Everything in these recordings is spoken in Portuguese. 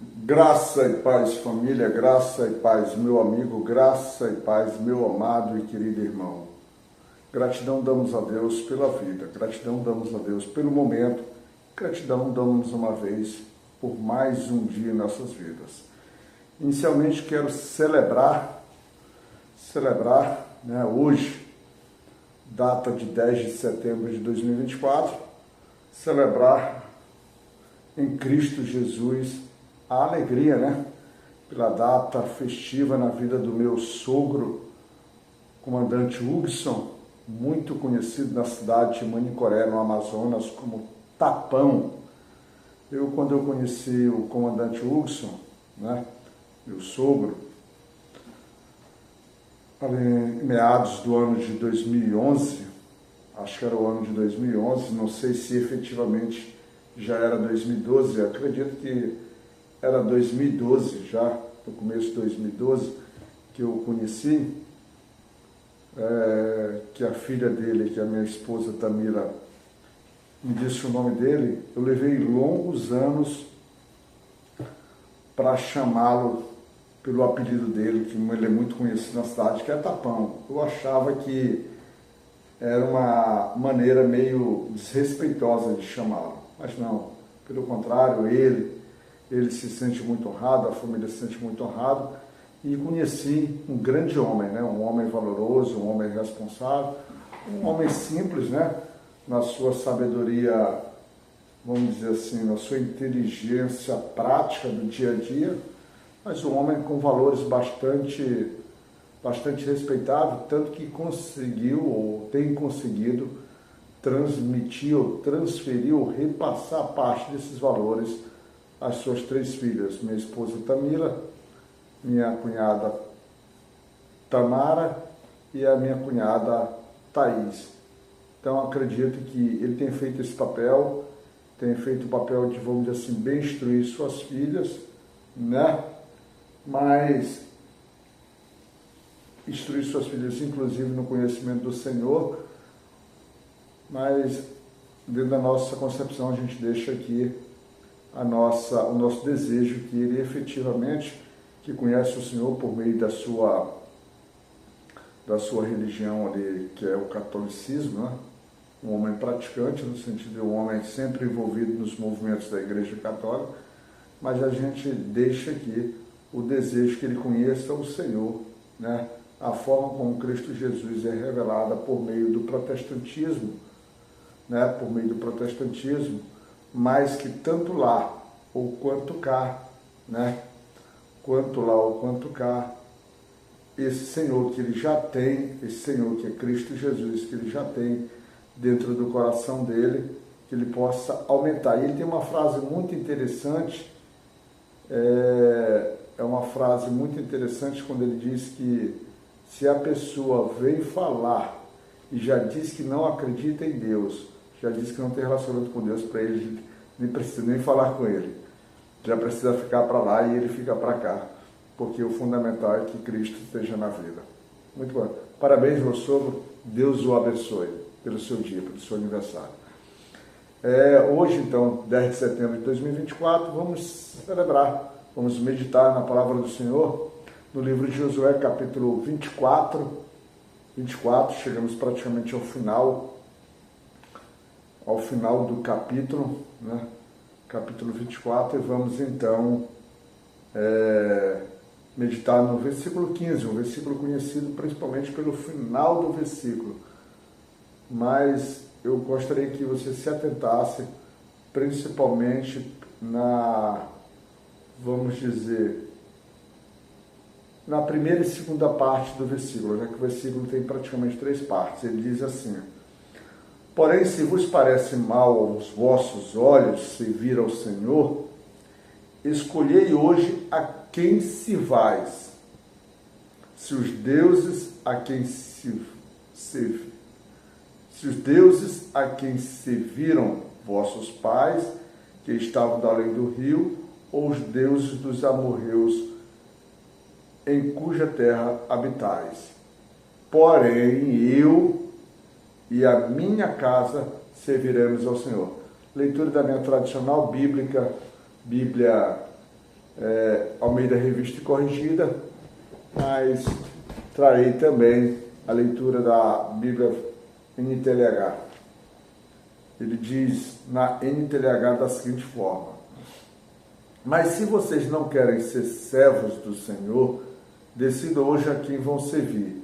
Graça e paz, família, graça e paz, meu amigo, graça e paz, meu amado e querido irmão. Gratidão damos a Deus pela vida, gratidão damos a Deus pelo momento, gratidão damos uma vez por mais um dia em nossas vidas. Inicialmente quero celebrar, hoje, data de 10 de setembro de 2024, celebrar em Cristo Jesus a alegria, pela data festiva na vida do meu sogro, comandante Hugson, muito conhecido na cidade de Manicoré, no Amazonas, como Tapão. Quando eu conheci o comandante Hugson, meu sogro, em meados do ano de 2011, acho que era o ano de 2011, não sei se efetivamente já era 2012, acredito que era 2012 já, no começo de 2012, que eu conheci, que a filha dele, que a minha esposa Tamira, me disse o nome dele. Eu levei longos anos para chamá-lo pelo apelido dele, que ele é muito conhecido na cidade, que é Tapão. Eu achava que era uma maneira meio desrespeitosa de chamá-lo, mas não, pelo contrário, ele se sente muito honrado, a família se sente muito honrado, e conheci um grande homem, um homem valoroso, um homem responsável, um homem simples, na sua sabedoria, vamos dizer assim, na sua inteligência prática do dia a dia, mas um homem com valores bastante respeitável, tanto que conseguiu ou tem conseguido transmitir ou transferir ou repassar parte desses valores às suas 3 filhas, minha esposa Tamira, minha cunhada Tamara e a minha cunhada Thaís. Então acredito que ele tem feito esse papel, tem feito o papel de, vamos dizer assim, bem instruir suas filhas, mas instruir suas filhas inclusive no conhecimento do Senhor, mas dentro da nossa concepção a gente deixa aqui o nosso desejo que ele efetivamente, que conhece o Senhor por meio da sua religião ali, que é o catolicismo, um homem praticante, no sentido de um homem sempre envolvido nos movimentos da Igreja Católica, mas a gente deixa aqui o desejo que ele conheça o Senhor, a forma como Cristo Jesus é revelada por meio do protestantismo, mas que tanto lá ou quanto cá, esse Senhor que ele já tem, esse Senhor que é Cristo Jesus, que ele já tem dentro do coração dele, que ele possa aumentar. E ele tem uma frase muito interessante, é uma frase muito interessante quando ele diz que se a pessoa vem falar e já diz que não acredita em Deus, já diz que não tem relacionamento com Deus, para ele nem precisa nem falar com ele, já precisa ficar para lá e ele fica para cá, porque o fundamental é que Cristo esteja na vida. Muito bom. Parabéns, meu sogro, Deus o abençoe pelo seu dia, pelo seu aniversário. Hoje, então, 10 de setembro de 2024, vamos celebrar, vamos meditar na palavra do Senhor, no livro de Josué, capítulo 24, chegamos praticamente ao final do capítulo, capítulo 24, e vamos então meditar no versículo 15, um versículo conhecido principalmente pelo final do versículo, mas eu gostaria que você se atentasse principalmente na primeira e segunda parte do versículo, já que o versículo tem praticamente 3 partes. Ele diz assim: porém, se vos parece mal aos vossos olhos servir ao Senhor, escolhei hoje a quem servais. Se os deuses a quem serviram vossos pais, que estavam da além do rio, ou os deuses dos amorreus, em cuja terra habitais. Porém, eu e a minha casa serviremos ao Senhor. Leitura da minha tradicional Bíblia Almeida Revista e Corrigida, mas trarei também a leitura da Bíblia NTLH. Ele diz na NTLH da seguinte forma: mas se vocês não querem ser servos do Senhor, decidam hoje a quem vão servir.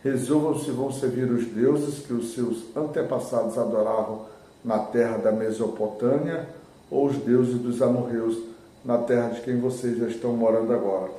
Resolvam se vão servir os deuses que os seus antepassados adoravam na terra da Mesopotâmia ou os deuses dos amorreus na terra de quem vocês já estão morando agora.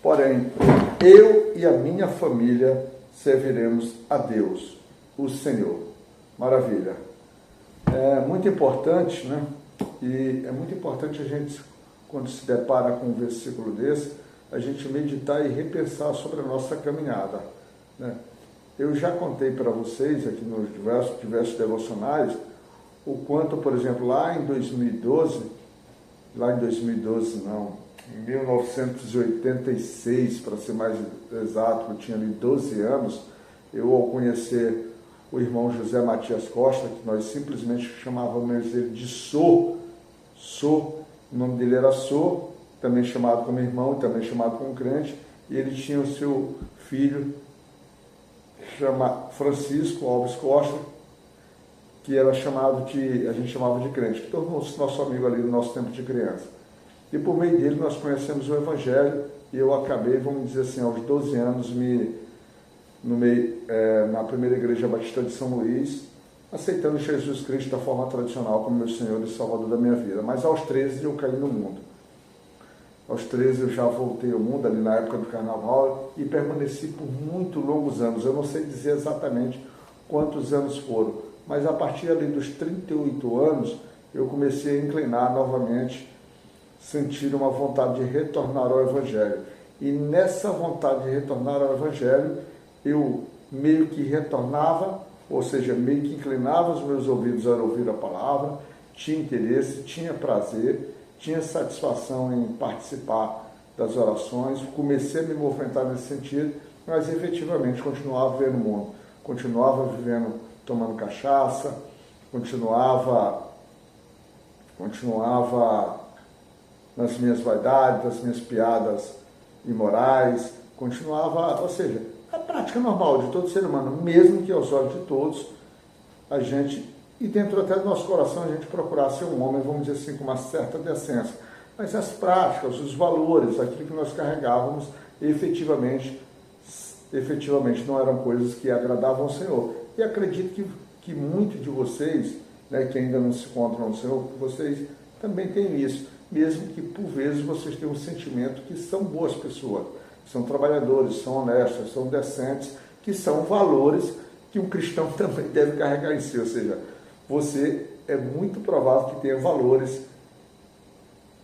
Porém, eu e a minha família serviremos a Deus, o Senhor. Maravilha. É muito importante, né? E é muito importante a gente, quando se depara com um versículo desse, a gente meditar e repensar sobre a nossa caminhada, né? Eu já contei para vocês aqui nos diversos devocionais o quanto, por exemplo, em 1986, para ser mais exato, eu tinha ali 12 anos, eu, ao conhecer o irmão José Matias Costa, que nós simplesmente chamávamos ele de Sô, o nome dele era Sô, também chamado como irmão, também chamado como crente, e ele tinha o seu filho, chama Francisco Alves Costa, que era a gente chamava de crente, que tornou-se nosso amigo ali no nosso tempo de criança. E por meio dele nós conhecemos o Evangelho, e eu acabei, vamos dizer assim, aos 12 anos, na primeira igreja batista de São Luís, aceitando Jesus Cristo da forma tradicional como meu Senhor e Salvador da minha vida. Mas aos 13 eu caí no mundo. Aos 13 eu já voltei ao mundo, ali na época do carnaval, e permaneci por muito longos anos. Eu não sei dizer exatamente quantos anos foram, mas a partir ali dos 38 anos, eu comecei a inclinar novamente, sentir uma vontade de retornar ao Evangelho. E nessa vontade de retornar ao Evangelho, eu meio que retornava, ou seja, meio que inclinava os meus ouvidos a ouvir a palavra, tinha interesse, tinha prazer, tinha satisfação em participar das orações, comecei a me movimentar nesse sentido, mas efetivamente continuava vivendo o mundo, continuava vivendo, tomando cachaça, continuava nas minhas vaidades, nas minhas piadas imorais, continuava, ou seja, a prática normal de todo ser humano, mesmo que aos olhos de todos, a gente, e dentro até do nosso coração, a gente procurar ser um homem, vamos dizer assim, com uma certa decência. Mas as práticas, os valores, aquilo que nós carregávamos, efetivamente não eram coisas que agradavam ao Senhor. E acredito que muitos de vocês, né, que ainda não se encontram no Senhor, vocês também têm isso, mesmo que por vezes vocês tenham um sentimento que são boas pessoas, são trabalhadores, são honestos, são decentes, que são valores que um cristão também deve carregar em si. Ou seja, você é muito provável que tenha valores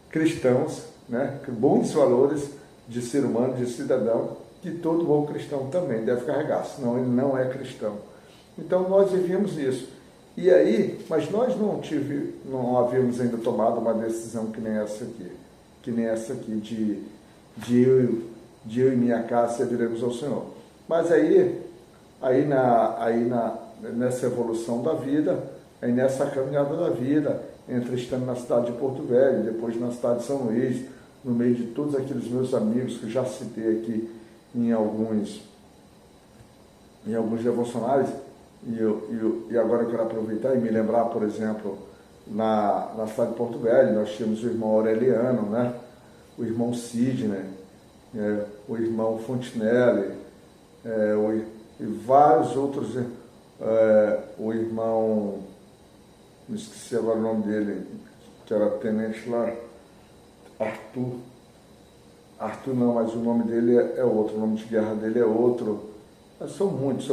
cristãos, né, bons valores de ser humano, de cidadão, que todo bom cristão também deve carregar, senão ele não é cristão. Então nós vivíamos isso. E aí, mas nós não havíamos ainda tomado uma decisão que nem essa aqui, de eu e minha casa serviremos ao Senhor. Mas nessa evolução da vida, aí nessa caminhada da vida, entre estando na cidade de Porto Velho, depois na cidade de São Luís, no meio de todos aqueles meus amigos que já citei aqui em alguns devocionais, e agora eu quero aproveitar e me lembrar, por exemplo, na cidade de Porto Velho, nós tínhamos o irmão Aureliano, né? O irmão Sidney, o irmão Fontinelli, e vários outros, o irmão, me esqueci agora o nome dele, que era tenente lá, Arthur não, mas o nome dele é outro, o nome de guerra dele é outro. Mas são muitos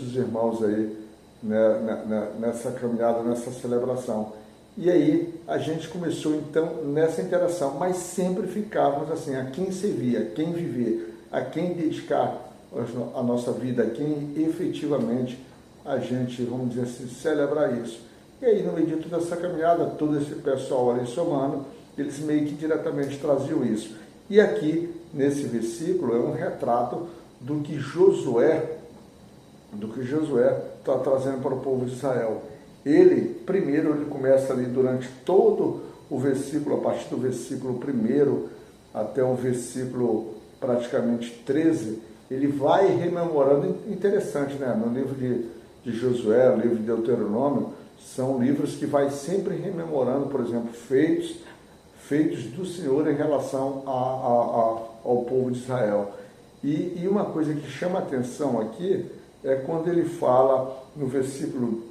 os irmãos aí, né, nessa caminhada, nessa celebração. E aí a gente começou então nessa interação, mas sempre ficávamos assim, a quem servir, a quem viver, a quem dedicar a nossa vida, a quem efetivamente a gente, vamos dizer assim, celebrar isso. E aí no meio de toda essa caminhada, todo esse pessoal ali somando, eles meio que diretamente traziam isso. E aqui, nesse versículo, é um retrato do que Josué está trazendo para o povo de Israel. Primeiro ele começa ali durante todo o versículo, a partir do versículo 1, até o versículo praticamente 13, ele vai rememorando, interessante, né? No livro de Josué, no livro de Deuteronômio, são livros que vai sempre rememorando, por exemplo, feitos do Senhor em relação ao povo de Israel. E uma coisa que chama a atenção aqui é quando ele fala no versículo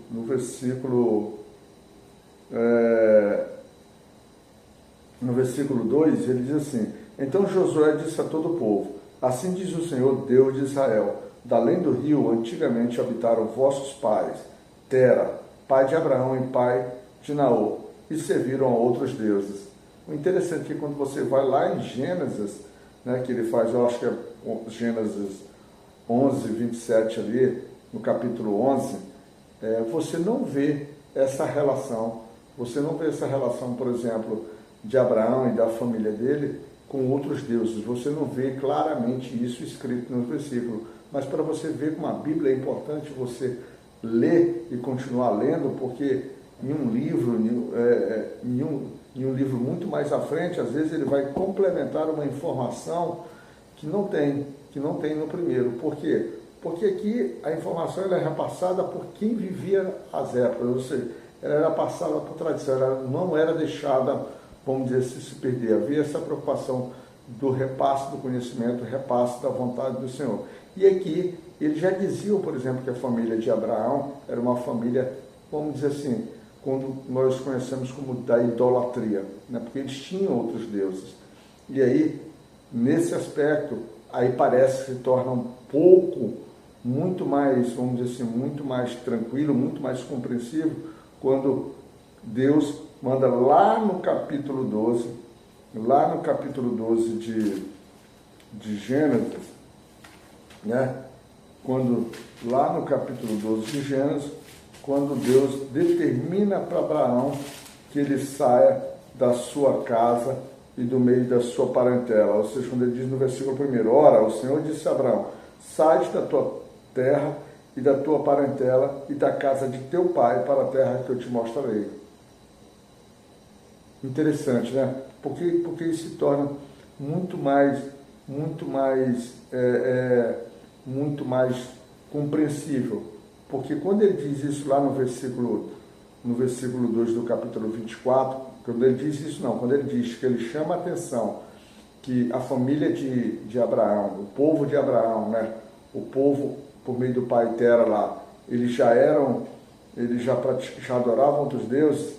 2, ele diz assim: então Josué disse a todo o povo: assim diz o Senhor, Deus de Israel, da além do rio antigamente habitaram vossos pais, Tera, pai de Abraão e pai de Naor, e serviram a outros deuses. O interessante é que quando você vai lá em Gênesis, né, que ele faz, eu acho que é Gênesis 11, 27 ali, no capítulo 11, você não vê essa relação. Você não vê essa relação, por exemplo, de Abraão e da família dele com outros deuses. Você não vê claramente isso escrito no versículo. Mas para você ver como a Bíblia é importante você ler e continuar lendo, porque em um livro, em um livro muito mais à frente, às vezes ele vai complementar uma informação que não tem no primeiro. Por quê? Porque aqui a informação ela é repassada por quem vivia as épocas, ou seja, ela era passada por tradição, ela não era deixada, vamos dizer, se perder. Havia essa preocupação do repasse do conhecimento, repasse da vontade do Senhor. E aqui, eles já diziam, por exemplo, que a família de Abraão era uma família, vamos dizer assim, quando nós conhecemos como da idolatria, né? Porque eles tinham outros deuses. E aí, nesse aspecto, aí parece que se torna um pouco, muito mais, vamos dizer assim, muito mais tranquilo, muito mais compreensivo, quando Deus manda lá no capítulo 12 de Gênesis, né? Lá no capítulo 12 de Gênesis, quando Deus determina para Abraão que ele saia da sua casa e do meio da sua parentela. Ou seja, quando ele diz no versículo 1, ora, o Senhor disse a Abraão: sai da tua terra e da tua parentela e da casa de teu pai para a terra que eu te mostrarei. Interessante, né? Porque isso se torna muito mais compreensível. Porque quando ele diz isso lá no versículo 2 do capítulo 24, quando ele diz isso não, quando ele diz que ele chama a atenção que a família de Abraão, o povo de Abraão, né? O povo por meio do pai Tera lá, eles já adoravam outros deuses,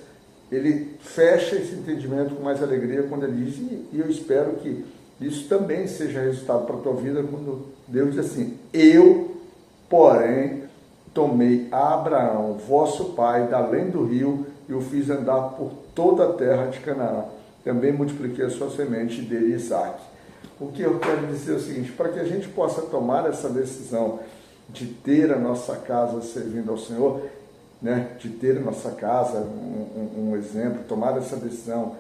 ele fecha esse entendimento com mais alegria quando ele diz, e eu espero que isso também seja resultado para a tua vida, quando Deus diz assim: eu, porém, tomei a Abraão, vosso pai, da além do rio, e o fiz andar por toda a terra de Canaã. Também multipliquei a sua semente dele, Isaque. O que eu quero dizer é o seguinte: para que a gente possa tomar essa decisão de ter a nossa casa servindo ao Senhor, né, de ter a nossa casa, um exemplo, tomar essa decisão,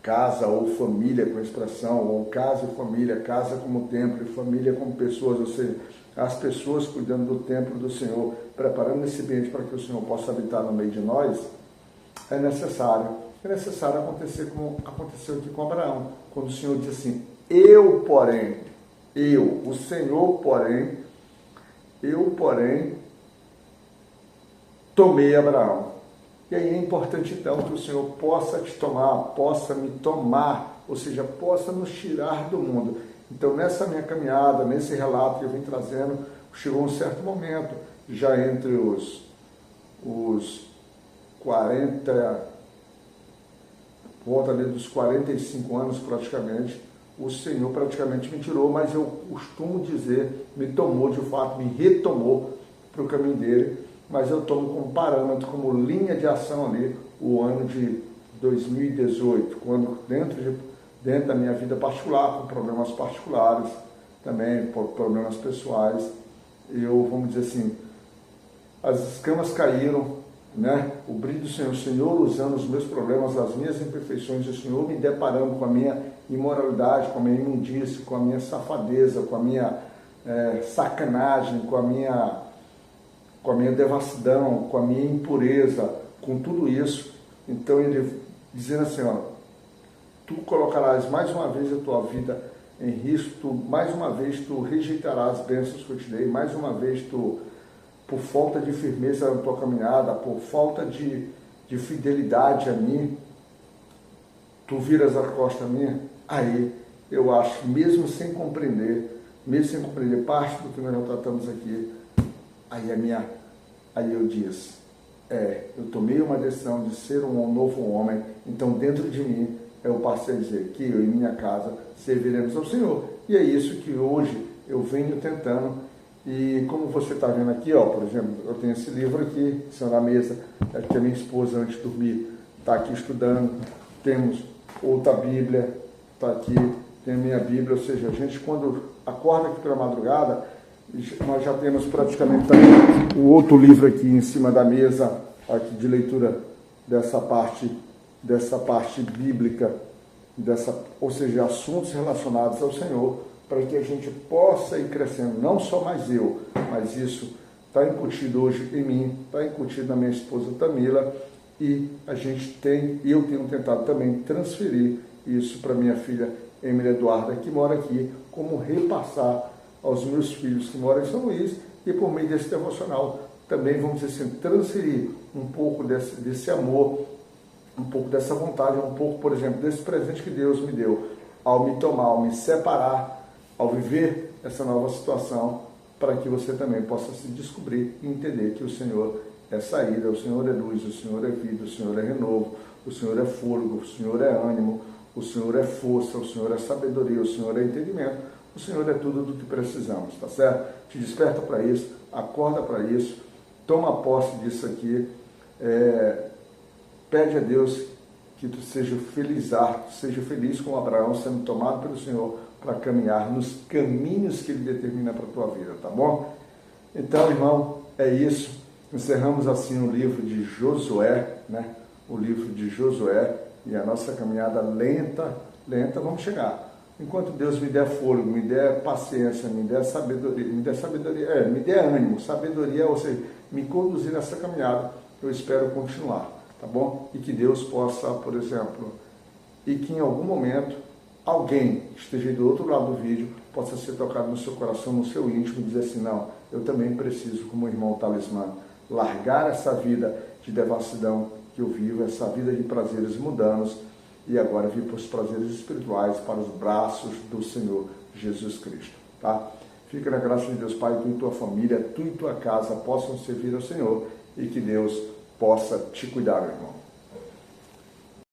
casa ou família com expressão, ou casa e família, casa como templo e família como pessoas, ou seja, as pessoas cuidando do templo do Senhor, preparando esse ambiente para que o Senhor possa habitar no meio de nós, é necessário acontecer como aconteceu aqui com Abraão, quando o Senhor diz assim: eu, o Senhor, tomei Abraão. E aí é importante então que o Senhor possa te tomar, possa me tomar, ou seja, possa nos tirar do mundo. Então nessa minha caminhada, nesse relato que eu vim trazendo, chegou um certo momento, já entre os 40, volta ali dos 45 anos praticamente, o Senhor praticamente me tirou, mas eu costumo dizer, me tomou de fato, me retomou para o caminho dele, mas eu tomo como parâmetro, como linha de ação ali, o ano de 2018, quando dentro da minha vida particular, com problemas particulares, também problemas pessoais, vamos dizer assim, as escamas caíram, né? O brilho do Senhor, o Senhor usando os meus problemas, as minhas imperfeições, o Senhor me deparando com a minha imoralidade, com a minha imundície, com a minha safadeza, com a minha sacanagem, com a minha devassidão, com a minha impureza, com tudo isso. Então ele dizendo assim, ó, tu colocarás mais uma vez a tua vida em risco, mais uma vez tu rejeitarás as bênçãos que eu te dei, mais uma vez tu, por falta de firmeza na tua caminhada, por falta de fidelidade a mim, tu viras a costa a mim. Aí eu acho, mesmo sem compreender parte do que nós já tratamos aqui, aí eu disse, eu tomei uma decisão de ser um novo homem, então dentro de mim eu passei a dizer que eu e minha casa serviremos ao Senhor. E é isso que hoje eu venho tentando. E como você está vendo aqui, ó, por exemplo, eu tenho esse livro aqui, na mesa, que a minha esposa, antes de dormir, está aqui estudando. Temos outra Bíblia, está aqui, tem a minha Bíblia, ou seja, a gente quando acorda aqui pela madrugada, nós já temos praticamente também o outro livro aqui em cima da mesa, aqui de leitura dessa parte bíblica, ou seja, assuntos relacionados ao Senhor, para que a gente possa ir crescendo, não só mais eu, mas isso está incutido hoje em mim, está incutido na minha esposa Tamila, e eu tenho tentado também transferir isso para minha filha Emília Eduarda, que mora aqui, como repassar aos meus filhos que moram em São Luís, e por meio desse devocional também, vamos dizer assim, transferir um pouco desse amor, um pouco dessa vontade, um pouco, por exemplo, desse presente que Deus me deu, ao me tomar, ao me separar, ao viver essa nova situação, para que você também possa se descobrir e entender que o Senhor é saída, o Senhor é luz, o Senhor é vida, o Senhor é renovo, o Senhor é fôlego, o Senhor é ânimo, o Senhor é força, o Senhor é sabedoria, o Senhor é entendimento, o Senhor é tudo do que precisamos, tá certo? Te desperta para isso, acorda para isso, toma posse disso aqui, pede a Deus que tu seja feliz como Abraão, sendo tomado pelo Senhor para caminhar nos caminhos que Ele determina para a tua vida, tá bom? Então, irmão, é isso. Encerramos assim o livro de Josué, né? O livro de Josué, e a nossa caminhada lenta, vamos chegar. Enquanto Deus me der fôlego, me der paciência, me der sabedoria, me der ânimo, sabedoria, ou seja, me conduzir nessa caminhada, eu espero continuar, tá bom? E que Deus possa, por exemplo, e que em algum momento alguém que esteja do outro lado do vídeo possa ser tocado no seu coração, no seu íntimo, e dizer assim, não, eu também preciso, como o irmão Talismã, largar essa vida de devassidão que eu vivo, essa vida de prazeres mundanos, e agora vir para os prazeres espirituais, para os braços do Senhor Jesus Cristo, tá? Fica na graça de Deus, Pai, tu e tua família, tu e tua casa possam servir ao Senhor, e que Deus possa te cuidar, meu irmão.